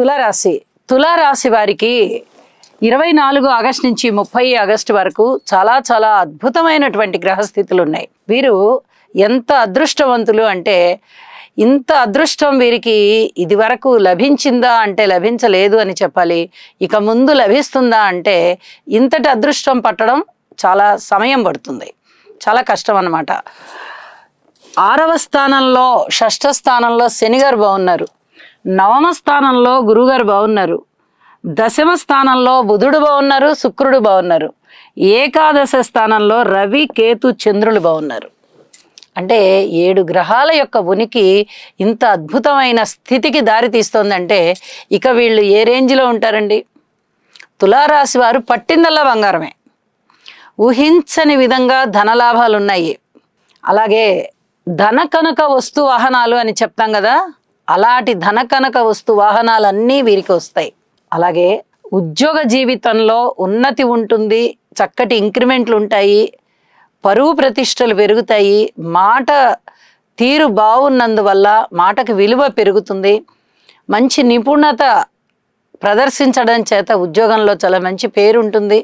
తులారాశి. తులారాశి వారికి 24 ఆగస్టు నుంచి 30 ఆగస్టు వరకు చాలా చాలా అద్భుతమైనటువంటి గ్రహస్థితులు ఉన్నాయి. వీరు ఎంత అదృష్టవంతులు అంటే, ఇంత అదృష్టం వీరికి ఇది వరకు లభించిందా అంటే లభించలేదు అని చెప్పాలి. ఇక ముందు లభిస్తుందా అంటే ఇంతటి అదృష్టం పట్టడం చాలా సమయం పడుతుంది, చాలా కష్టం అన్నమాట. 6వ స్థానంలో, 6వ స్థానంలో శనిగారు బాగున్నారు. 9వ స్థానంలో గురుగారు బాగున్నారు. 10వ స్థానంలో బుధుడు బాగున్నారు, శుక్రుడు బాగున్నారు. ఏకాదశ స్థానంలో రవి, కేతు, చంద్రులు బాగున్నారు. అంటే 7 గ్రహాల యొక్క ఉనికి ఇంత అద్భుతమైన స్థితికి దారి తీస్తోందంటే ఇక వీళ్ళు ఏ రేంజ్లో ఉంటారండి? తులారాశి వారు పట్టిందల్లా బంగారమే. ఊహించని విధంగా ధనలాభాలు ఉన్నాయి. అలాగే ధన కనక వస్తు వాహనాలు అని చెప్తాం కదా, అలాంటి ధన కనక వస్తు వాహనాలన్నీ వీరికి వస్తాయి. అలాగే ఉద్యోగ జీవితంలో ఉన్నతి ఉంటుంది, చక్కటి ఇంక్రిమెంట్లు ఉంటాయి, పరువు ప్రతిష్టలు పెరుగుతాయి, మాట తీరు బాగున్నందువల్ల మాటకు విలువ పెరుగుతుంది. మంచి నిపుణత ప్రదర్శించడం చేత ఉద్యోగంలో చాలా మంచి పేరు ఉంటుంది.